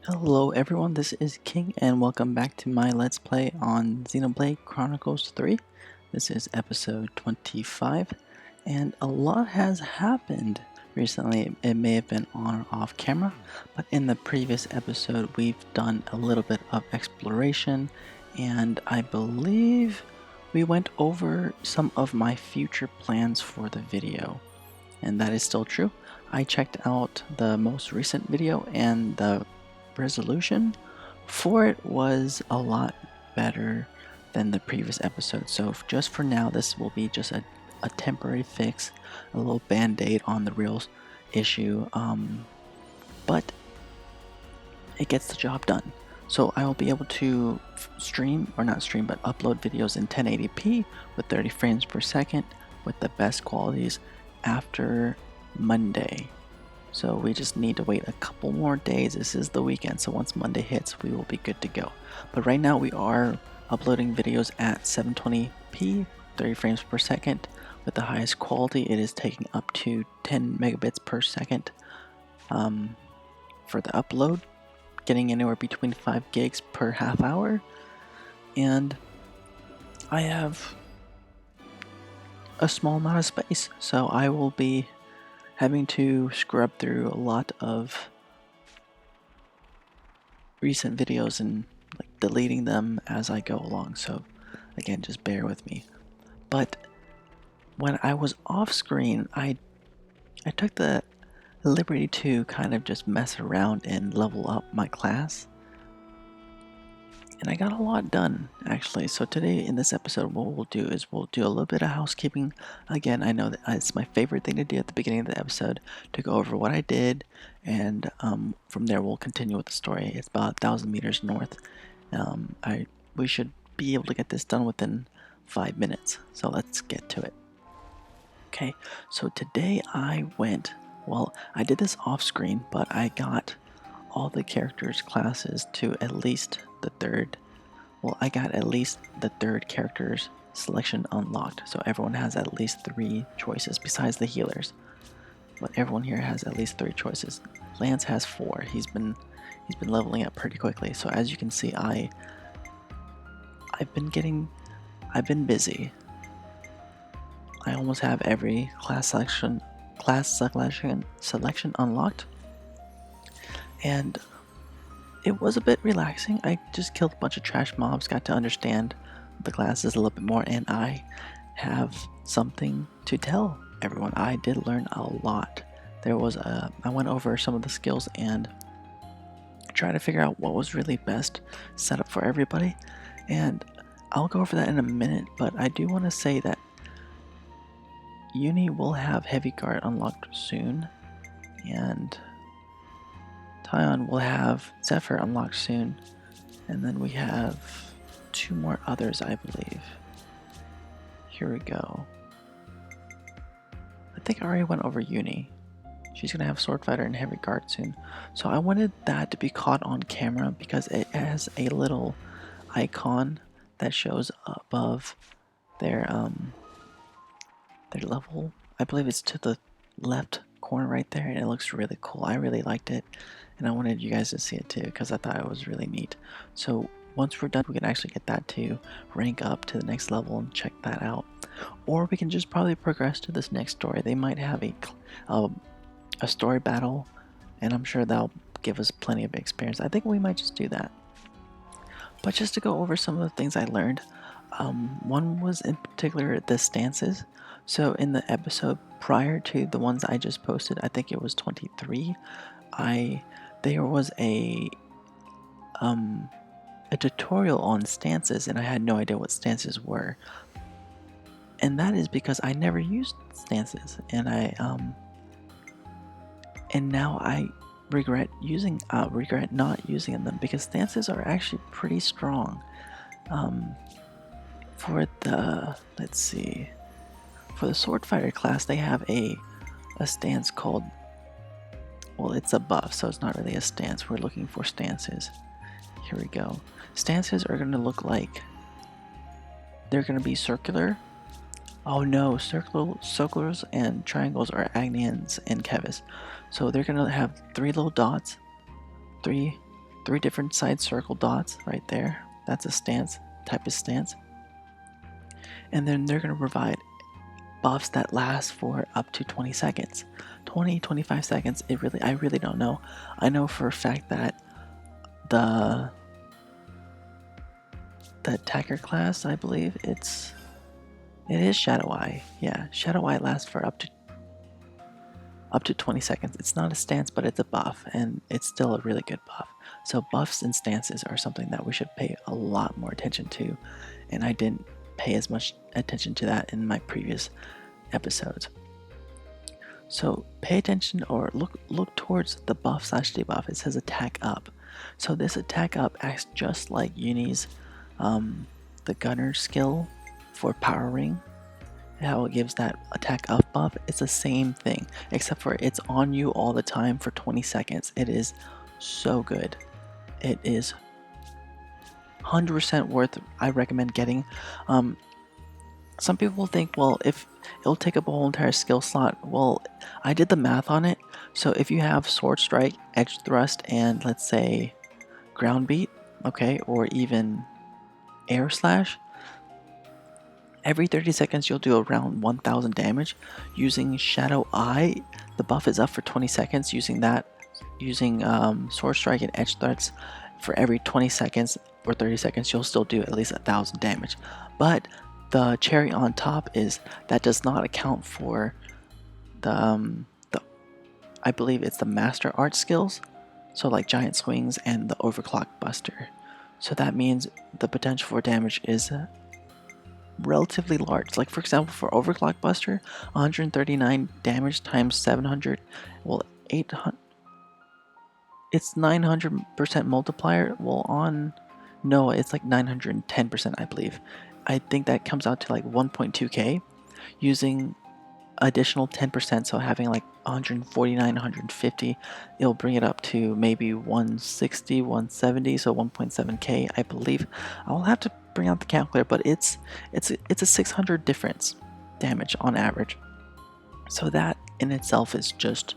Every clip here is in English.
Hello everyone, this is King and welcome back to my Let's Play on Xenoblade Chronicles 3. This is episode 25 and a lot has happened recently. It may have been on or off camera, but in the previous episode we've done a little bit of exploration and I believe we went over some of my future plans for the video. And that is still true. I checked out the most recent video and the resolution for it was a lot better than the previous episode. So just for now, this will be just a temporary fix, a little band-aid on the real issue, but it gets the job done. So I will be able to stream, or not stream, but upload videos in 1080p with 30 frames per second with the best qualities after Monday. So we just need to wait a couple more days. This is the weekend, so once Monday hits, we will be good to go. But right now we are uploading videos at 720p, 30 frames per second. With the highest quality, it is taking up to 10 megabits per second for the upload, getting anywhere between 5 gigs per half hour. And I have a small amount of space, so I will be having to scrub through a lot of recent videos and like deleting them as I go along. So again, just bear with me. But when I was off screen, I took the liberty to kind of just mess around and level up my class. And I got a lot done, actually. So today in this episode, what we'll do is we'll do a little bit of housekeeping. Again, I know that it's my favorite thing to do at the beginning of the episode, to go over what I did, and from there we'll continue with the story. It's about 1,000 meters north. We should be able to get this done within 5 minutes. So let's get to it. Okay, so today I did this off screen, but I got all the characters' classes to at least the third. Well, I got at least the third character's selection unlocked, so everyone has at least 3 choices besides the healers. But everyone here has at least 3 choices. Lance has 4. He's been leveling up pretty quickly. So as you can see, I've been busy. I almost have every class selection unlocked, and it was a bit relaxing. I just killed a bunch of trash mobs, got to understand the classes a little bit more, and I have something to tell everyone. I did learn a lot. I went over some of the skills and tried to figure out what was really best set up for everybody, and I'll go over that in a minute, but I do want to say that Uni will have Heavy Guard unlocked soon, and Tyon will have Zephyr unlocked soon, and then we have 2 more others, I believe. Here we go. I think I already went over Uni. She's gonna have Sword Fighter and Heavy Guard soon. So I wanted that to be caught on camera because it has a little icon that shows above their level. I believe it's to the left corner right there, and it looks really cool. I really liked it, and I wanted you guys to see it too because I thought it was really neat. So once we're done, we can actually get that to rank up to the next level and check that out. Or we can just probably progress to this next story. They might have a story battle, and I'm sure that'll give us plenty of experience. I think we might just do that. But just to go over some of the things I learned, one was in particular the stances. So in the episode prior to the ones I just posted, I think it was 23, there was a tutorial on stances, and I had no idea what stances were. And that is because I never used stances, and now I regret not using them because stances are actually pretty strong. For the Sword Fighter class, they have a stance called, well, it's a buff, so it's not really a stance. We're looking for stances. Here we go. Stances are going to look like, they're going to be circular. Oh no, circles and triangles are Agnians and Kevis. So they're going to have 3 little dots, 3 3 different side circle dots right there. That's a stance, type of stance. And then they're going to provide buffs that last for up to 20 seconds. 20-25 seconds, I really don't know. I know for a fact that the attacker class, I believe it is Shadow Eye. Yeah, Shadow Eye lasts for up to 20 seconds. It's not a stance, but it's a buff, and it's still a really good buff. So buffs and stances are something that we should pay a lot more attention to, and I didn't pay as much attention to that in my previous episodes. So pay attention or look towards the buff / debuff. It says attack up. So this attack up acts just like Uni's the gunner skill for Power Ring. How it gives that attack up buff, it's the same thing, except for it's on you all the time for 20 seconds. It is so good. It is 100% worth, I recommend getting. Some people think, well, if it'll take up a whole entire skill slot. Well, I did the math on it. So if you have Sword Strike, Edge Thrust, and let's say Ground Beat, okay, or even Air Slash, every 30 seconds you'll do around 1000 damage. Using Shadow Eye, the buff is up for 20 seconds. Using Sword Strike and Edge Threats, for every 20 seconds or 30 seconds you'll still do at least 1000 damage. But the cherry on top is that does not account for the I believe it's the Master Art skills, so like Giant Swings and the Overclock Buster. So that means the potential for damage is relatively large. Like for example, for Overclock Buster, 139 damage times 700, well 800, it's 900% multiplier. Well, no, it's like 910%, I believe. I think that comes out to like 1.2k. Using additional 10%, so having like 149, 150, it'll bring it up to maybe 160, 170, so 1.7k, I believe. I'll have to bring out the calculator, but it's a 600 difference damage on average. So that in itself is just,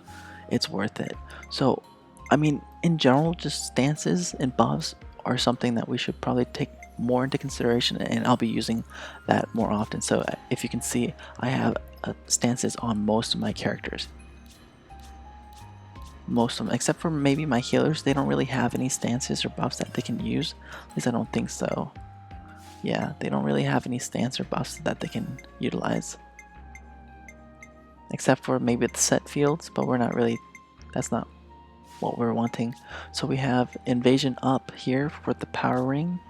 it's worth it. So I mean, in general, just stances and buffs are something that we should probably take more into consideration, and I'll be using that more often. So if you can see, I have stances on most of my characters. Most of them, except for maybe my healers, they don't really have any stances or buffs that they can use. At least I don't think so. Yeah, they don't really have any stance or buffs that they can utilize. Except for maybe the set fields, but we're not really, that's not what we're wanting. So we have Invasion up here for the Power Ring.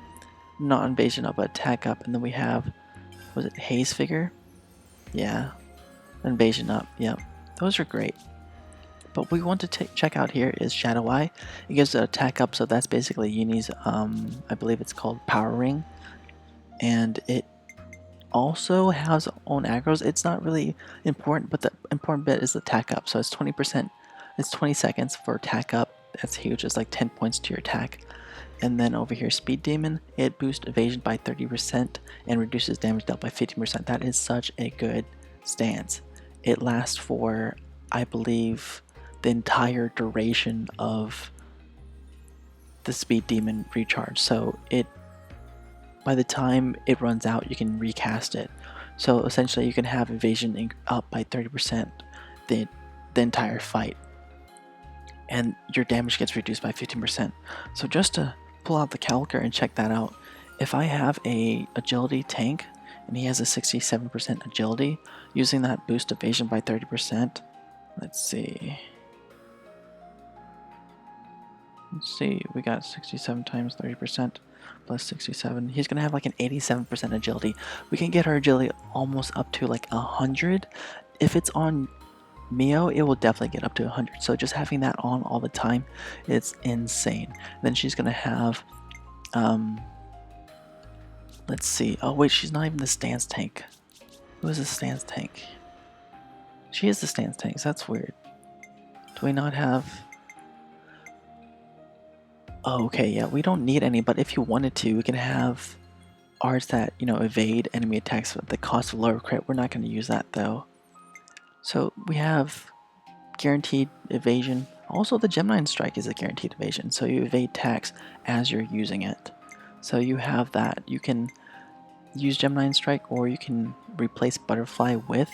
Not Invasion up, but Attack up. And then we have, was it Haze Figure? Yeah, Invasion up, yep. Those are great. But what we want to check out here is Shadow Eye. It gives an attack up, so that's basically Uni's, I believe it's called Power Ring. And it also has own aggros. It's not really important, but the important bit is the attack up. So it's 20%, it's 20 seconds for attack up. That's huge, it's like 10 points to your attack. And then over here, Speed Demon, it boosts evasion by 30% and reduces damage dealt by 15%. That is such a good stance. It lasts for, I believe, the entire duration of the Speed Demon recharge. So by the time it runs out, you can recast it. So essentially, you can have evasion up by 30% the entire fight, and your damage gets reduced by 15%. So just to pull out the calculator and check that out, if I have a agility tank and he has a 67% agility, using that boost evasion by 30%, let's see, we got 67 times 30% plus 67. He's gonna have like an 87% agility. We can get our agility almost up to like 100. If it's on Mio, it will definitely get up to 100. So just having that on all the time, it's insane. Then she's gonna have, let's see. Oh wait, she's not even the stance tank. Who is the stance tank? She is the stance tank. So that's weird. Do we not have? Oh, okay, yeah, we don't need any. But if you wanted to, we can have arts that, you know, evade enemy attacks at the cost of lower crit. We're not going to use that though. So we have guaranteed evasion Also, the Gemini Strike is a guaranteed evasion, so you evade attacks as you're using it. So you have that. You can use Gemini Strike, or you can replace Butterfly with,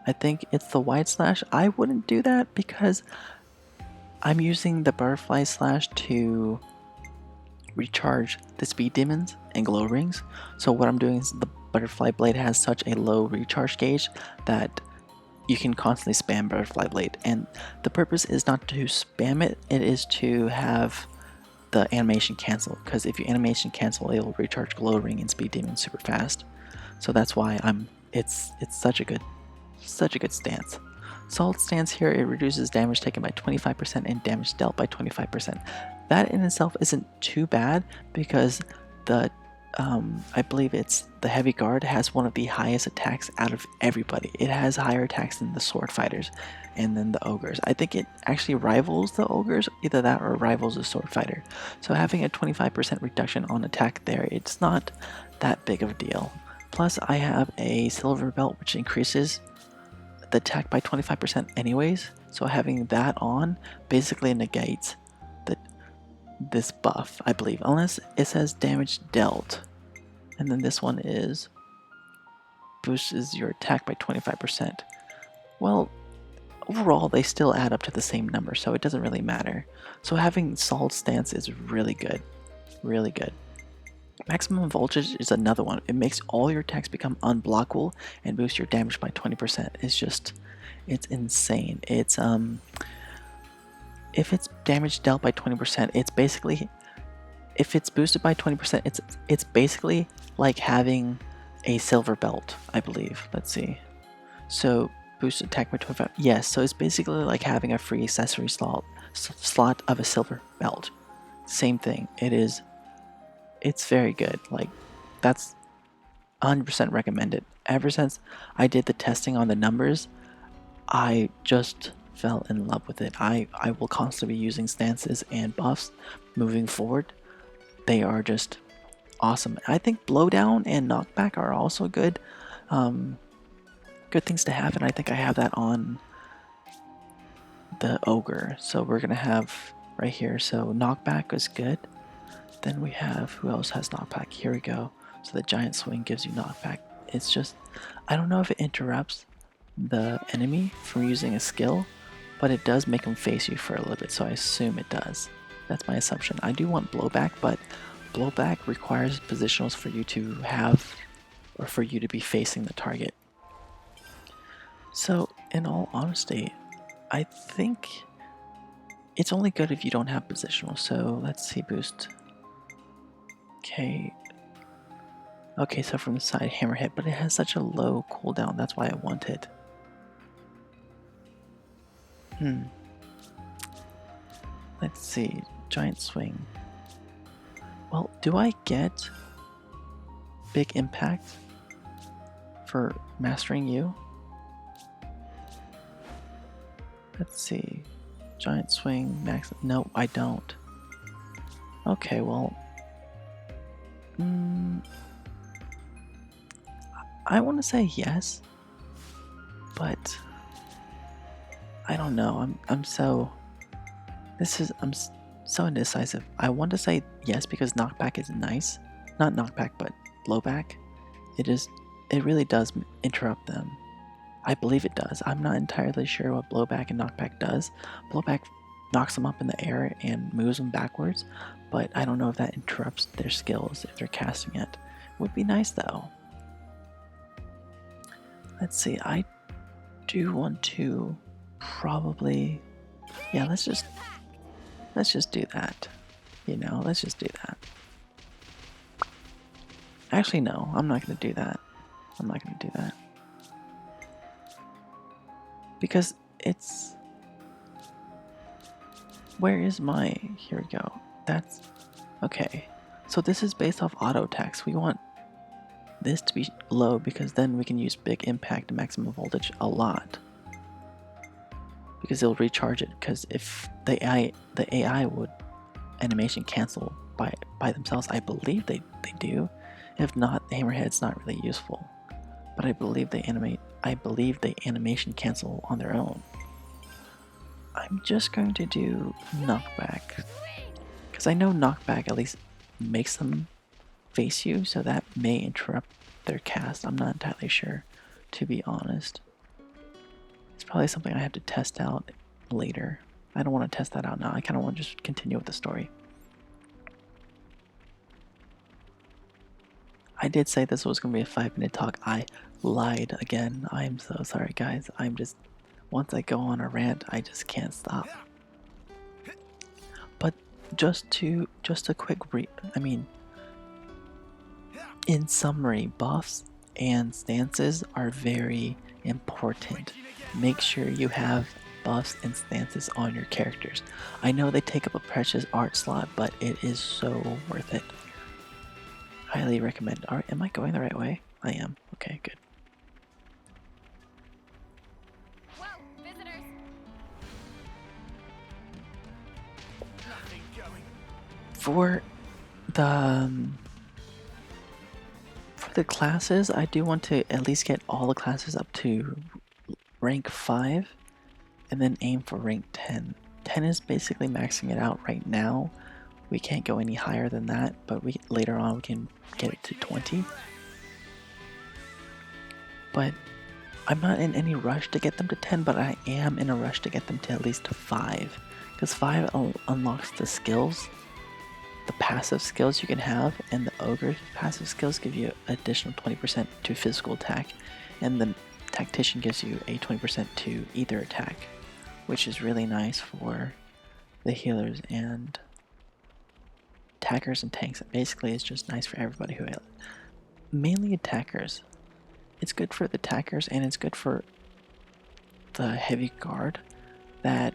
I think it's the Wide Slash. I wouldn't do that because I'm using the Butterfly Slash to recharge the Speed Demons and Glow Rings. So what I'm doing is the Butterfly Blade has such a low recharge gauge that you can constantly spam Butterfly Blade. And the purpose is not to spam it, it is to have the animation cancel. Because if you animation cancel, it'll recharge Glow Ring and Speed Demon super fast. So that's why it's such a good stance. Solid stance here, it reduces damage taken by 25% and damage dealt by 25%. That in itself isn't too bad because the I believe it's the Heavy Guard has one of the highest attacks out of everybody. It has higher attacks than the Sword Fighters and then the Ogres. I think it actually rivals the Ogres, either that or rivals the Sword Fighter. So having a 25% reduction on attack there, it's not that big of a deal. Plus I have a Silver Belt which increases the attack by 25% anyways, so having that on basically negates this buff, I believe, unless it says damage dealt, and then this one is boosts your attack by 25%. Well, overall they still add up to the same number, so it doesn't really matter. So having solid stance is really good, really good. Maximum voltage is another one. It makes all your attacks become unblockable and boosts your damage by 20%. It's insane. It's if it's damage dealt by 20%, it's basically, if it's boosted by 20%, it's basically like having a silver belt, I believe. Let's see. So boost attack by 25. Yes, so it's basically like having a free accessory slot of a silver belt. Same thing. It's very good. Like, that's 100% recommended. Ever since I did the testing on the numbers, I just fell in love with it. I will constantly be using stances and buffs moving forward. They are just awesome. I think blowdown and knockback are also good. Good things to have, and I think I have that on the ogre. So we're gonna have right here. So knockback is good. Then we have, who else has knockback? Here we go. So the giant swing gives you knockback. It's just, I don't know if it interrupts the enemy from using a skill, but it does make them face you for a little bit, so I assume it does. That's my assumption. I do want blowback, but blowback requires positionals for you to have, or for you to be facing the target. So in all honesty, I think it's only good if you don't have positional. So let's see, boost. Okay, so from the side, hammerhead, but it has such a low cooldown, that's why I want it. Let's see, giant swing. Well, do I get big impact for mastering you? Let's see, giant swing, max. No, I don't. Okay, well, I want to say yes, but I don't know. I'm so indecisive. I want to say yes because knockback is nice. Not knockback, but blowback. It really does interrupt them. I believe it does. I'm not entirely sure what blowback and knockback does. Blowback knocks them up in the air and moves them backwards, but I don't know if that interrupts their skills if they're casting it. Would be nice though. Let's see, I do want to probably, yeah, let's just do that. You know, let's just do that. Actually, no, I'm not going to do that. I'm not going to do that. Because it's... Where is my... Here we go. That's... Okay. So this is based off auto attacks. We want this to be low because then we can use big impact and maximum voltage a lot. Because it'll recharge it. Because if the AI would animation cancel by themselves, I believe they do. If not, the hammerhead's not really useful. But I believe they animation cancel on their own. I'm just going to do knockback. Because I know knockback at least makes them face you, so that may interrupt their cast. I'm not entirely sure, to be honest. It's probably something I have to test out later. I don't want to test that out now. I kind of want to just continue with the story. I did say this was going to be a 5-minute talk. I lied again. I'm so sorry, guys. I'm just... Once I go on a rant, I just can't stop. But just a quick in summary, buffs and stances are very important. Make sure you have buffs and stances on your characters. I know they take up a precious art slot, but it is so worth it. Highly recommend. Alright, am I going the right way? I am. Okay, good. Whoa, visitors! Nothing going. For the classes, I do want to at least get all the classes up to rank 5 and then aim for rank 10. 10 is basically maxing it out right now. We can't go any higher than that, but later on we can get it to 20. But I'm not in any rush to get them to 10, but I am in a rush to get them to at least 5. Because 5 unlocks the skills, the passive skills you can have, and the ogre's passive skills give you additional 20% to physical attack, and the tactician gives you a 20% to either attack, which is really nice for the healers and attackers and tanks. Basically, it's just nice for everybody who mainly attackers. It's good for the attackers and it's good for the heavy guard that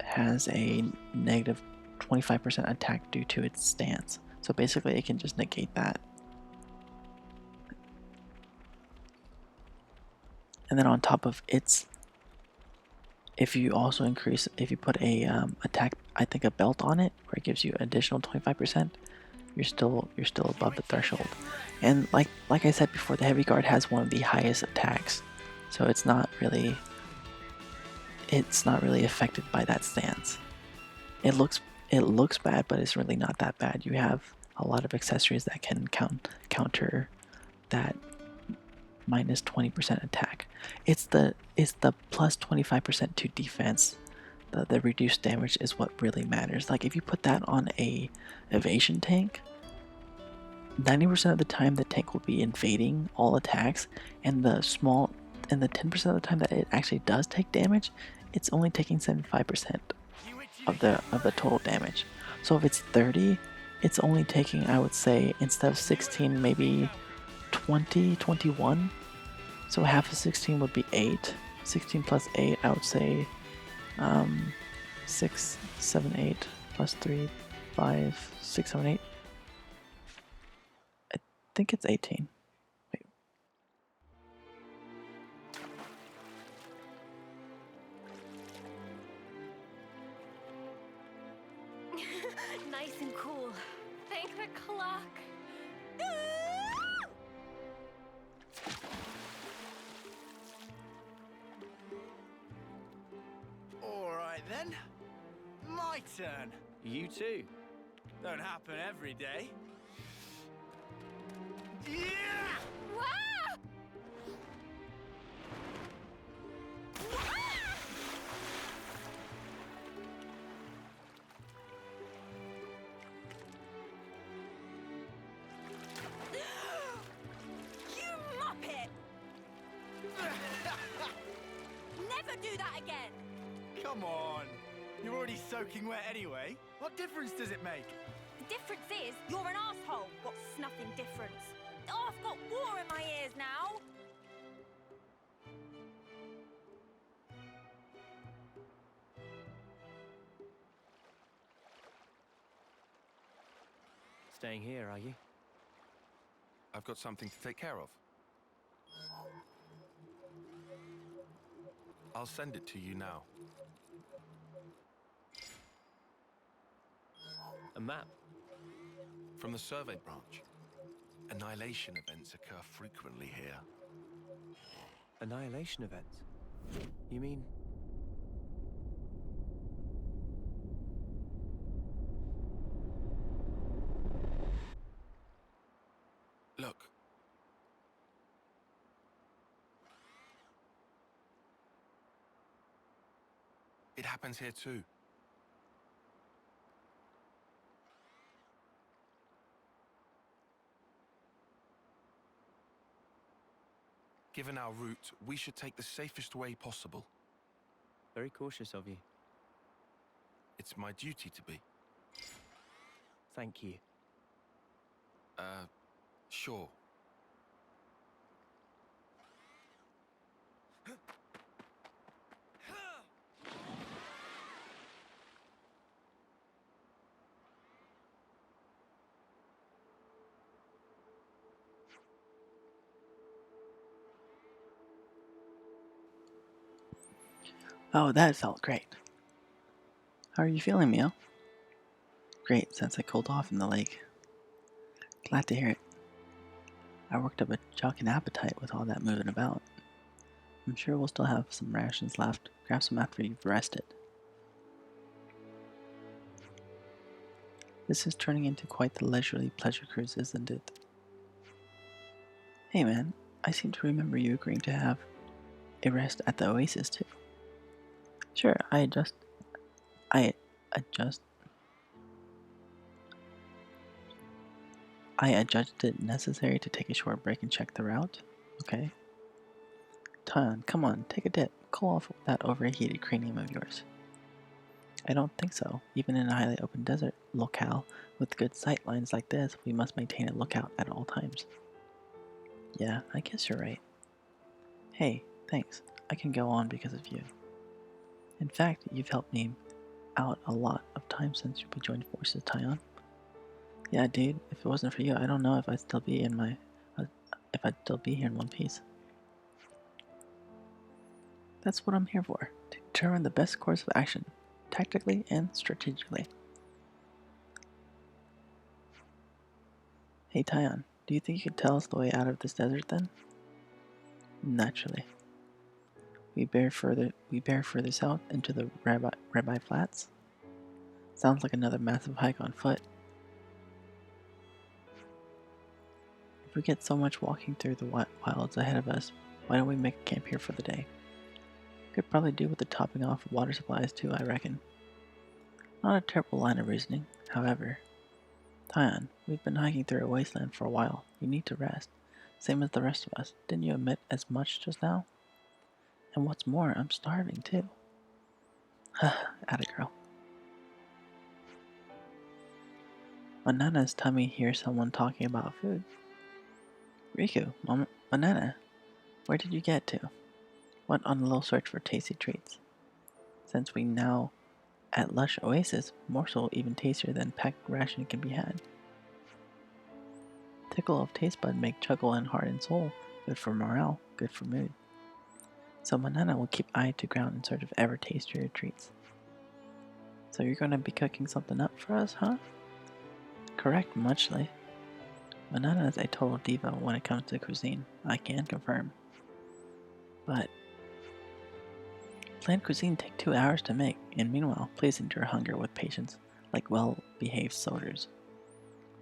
has a negative 25% attack due to its stance. So basically it can just negate that. And then on top of its, if you put a attack, I think a belt on it, where it gives you additional 25%, you're still above the threshold. And like I said before, the heavy guard has one of the highest attacks, so it's not really affected by that stance. It looks bad, but it's really not that bad. You have a lot of accessories that can counter that minus 20% attack. It's the plus 25% to defense. The reduced damage is what really matters. Like if you put that on a evasion tank, 90% of the time the tank will be invading all attacks, and the 10% of the time that it actually does take damage, it's only taking 75% of the total damage. So if it's 30, it's only taking, I would say, instead of 16, maybe 20, 21. So half of 16 would be 8. 16 plus 8, I would say 6, 7, 8 plus 3, 5, 6, 7, 8. I think it's 18. Wait. Nice and cool. Thank the clock. Alright then. My turn. You too. Don't happen every day. Yeah! Wow! You muppet! Never do that again! Come on. You're already soaking wet anyway. What difference does it make? The difference is, you're an asshole. What's nothing difference? Oh, I've got water in my ears now! Staying here, are you? I've got something to take care of. I'll send it to you now. A map? From the survey branch. Annihilation events occur frequently here. Annihilation events? You mean... It happens here too. Given our route, we should take the safest way possible. Very cautious of you. It's my duty to be. Thank you. Sure. Oh, that felt great. How are you feeling, Mio? Great, since I cooled off in the lake. Glad to hear it. I worked up a shocking appetite with all that moving about. I'm sure we'll still have some rations left. Grab some after you've rested. This is turning into quite the leisurely pleasure cruise, isn't it? Hey man, I seem to remember you agreeing to have a rest at the oasis too. Sure, I adjust. I adjudged it necessary to take a short break and check the route. Okay. Tan, come on, take a dip. Cool off that overheated cranium of yours. I don't think so. Even in a highly open desert locale with good sight lines like this, we must maintain a lookout at all times. Yeah, I guess you're right. Hey, thanks. I can go on because of you. In fact, you've helped me out a lot of times since we joined forces, Tyon. Yeah, dude. If it wasn't for you, I don't know if I'd still be in here in one piece. That's what I'm here for, to determine the best course of action, tactically and strategically. Hey Tyon, do you think you could tell us the way out of this desert then? Naturally. We bear further south into the Rabbi Flats. Sounds like another massive hike on foot. If we get so much walking through the wilds ahead of us, why don't we make a camp here for the day? Could probably do with the topping off of water supplies too, I reckon. Not a terrible line of reasoning, however. Tyon, we've been hiking through a wasteland for a while. You need to rest. Same as the rest of us. Didn't you admit as much just now? And what's more, I'm starving too. Atta girl. Manana's tummy hears someone talking about food. Riku, Manana, where did you get to? Went on a little search for tasty treats. Since we now at Lush Oasis, morsel even tastier than packed ration can be had. Tickle of taste bud make chuckle in heart and soul. Good for morale, good for mood. So Manana will keep eye to ground in search of ever tastier treats. So you're gonna be cooking something up for us, huh? Correct, muchly. Manana is a total diva when it comes to cuisine, I can confirm. But bland cuisine take 2 hours to make, and meanwhile, please endure hunger with patience, like well-behaved soldiers.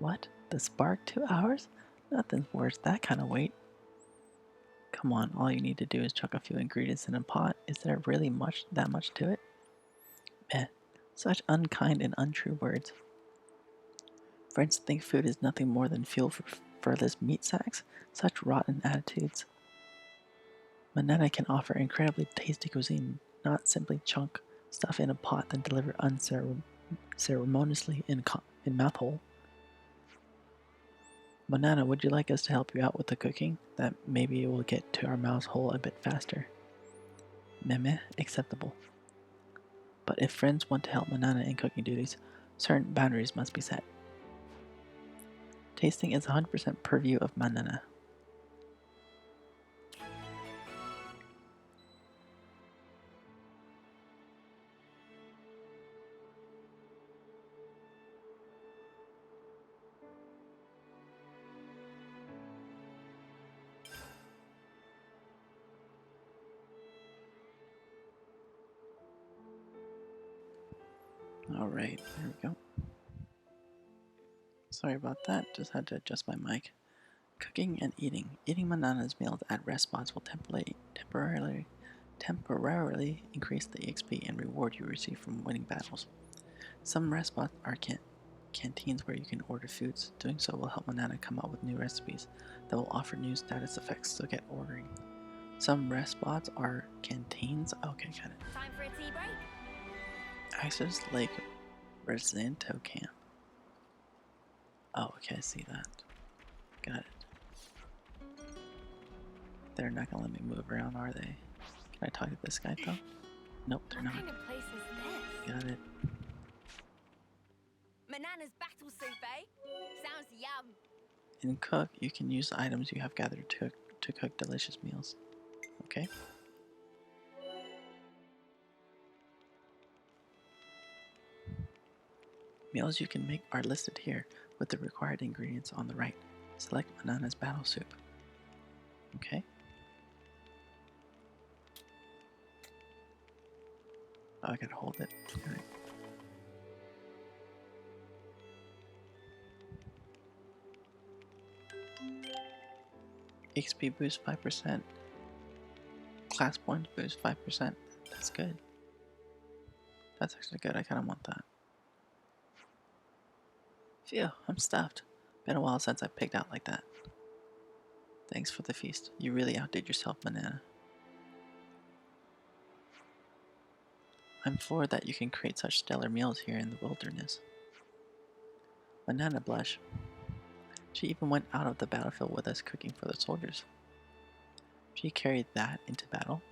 What? The spark 2 hours? Nothing's worth that kind of wait. Come on, all you need to do is chuck a few ingredients in a pot. Is there really that much to it? Eh, such unkind and untrue words. Friends think food is nothing more than fuel for furthest meat sacks. Such rotten attitudes. Manana can offer incredibly tasty cuisine, not simply chunk stuff in a pot then deliver unceremoniously in mouth hole. Manana, would you like us to help you out with the cooking? That maybe we'll get to our mouse hole a bit faster. Meh, acceptable. But if friends want to help Manana in cooking duties, certain boundaries must be set. Tasting is 100% purview of Manana. Alright, there we go. Sorry about that, just had to adjust my mic. Cooking and eating. Eating Manana's meals at rest spots will temporarily increase the XP and reward you receive from winning battles. Some rest spots are canteens where you can order foods. Doing so will help Manana come up with new recipes that will offer new status effects, so get ordering. Some rest spots are canteens. Okay, got it. Time for a tea break? Access Lake Residento Camp. Oh, okay, I see that. Got it. They're not gonna let me move around, are they? Can I talk to this guy though? Nope, they're What not. kind of place is this? Got it. Manana's battle soup, eh? Sounds yum. In Cook, you can use the items you have gathered to cook delicious meals. Okay. Meals you can make are listed here with the required ingredients on the right. Select Manana's battle soup. Okay. Oh, I gotta hold it. Alright. XP boost 5%. Class points boost 5%. That's good. That's actually good. I kinda want that. Phew, I'm stuffed. Been a while since I picked out like that. Thanks for the feast. You really outdid yourself, Manana. I'm floored that you can create such stellar meals here in the wilderness. Manana blushed. She even went out of the battlefield with us cooking for the soldiers. She carried that into battle.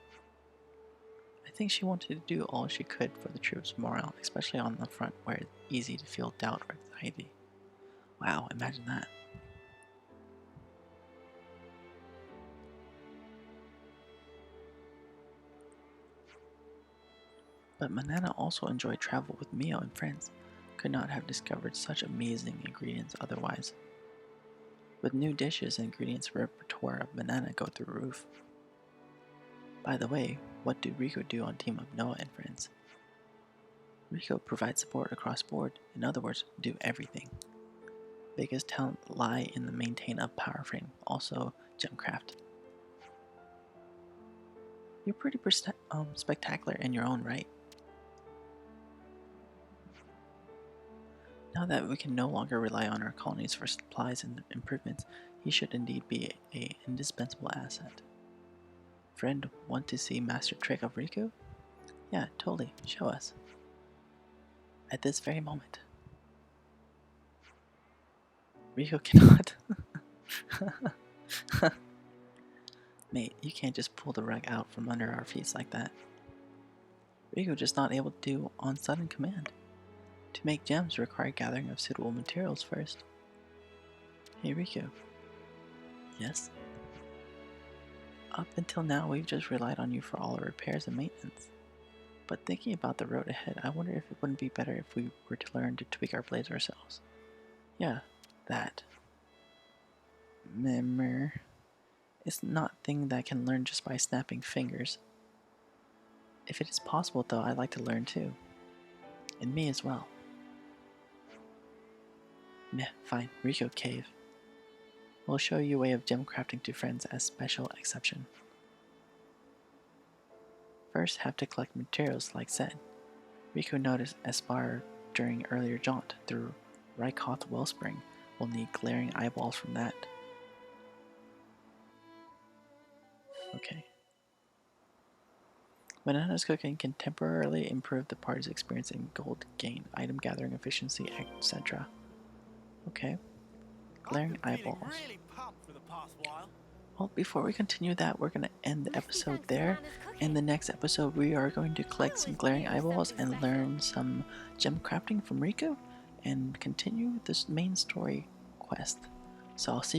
I think she wanted to do all she could for the troops' morale, especially on the front where it's easy to feel doubt or anxiety. Wow, imagine that. But Manana also enjoyed travel with Mio and friends. Could not have discovered such amazing ingredients otherwise. With new dishes and ingredients, repertoire of Manana go through the roof. By the way, what do Rico do on Team of Noah and Friends? Rico provides support across board, in other words, do everything. Biggest talent lie in the maintain of power frame, also Gemcraft. You're pretty spectacular in your own right. Now that we can no longer rely on our colonies for supplies and improvements, he should indeed be an indispensable asset. Friend, want to see master trick of Riku? Yeah, totally. Show us. At this very moment. Riku cannot. Mate, you can't just pull the rug out from under our feet like that. Riku just not able to do on sudden command. To make gems require gathering of suitable materials first. Hey Riku. Yes? Up until now we've just relied on you for all our repairs and maintenance. But thinking about the road ahead, I wonder if it wouldn't be better if we were to learn to tweak our blades ourselves. Yeah, that. Memmer. It's not a thing that can learn just by snapping fingers. If it is possible though, I'd like to learn too. And me as well. Meh, fine, Rico Cave. We'll show you a way of gem crafting to friends as special exception. First, have to collect materials like said. Rico noticed Aspire during earlier jaunt through Rykoth Wellspring. We'll need glaring eyeballs from that. Okay. Manana's cooking can temporarily improve the party's experience in gold gain, item gathering efficiency, etc. Okay. Glaring eyeballs. Really pumped for the past while. Well, before we continue that, we're going to end the episode there. In the next episode, we are going to collect some glaring eyeballs and learn some gem crafting from Riku and continue this main story quest. So I'll see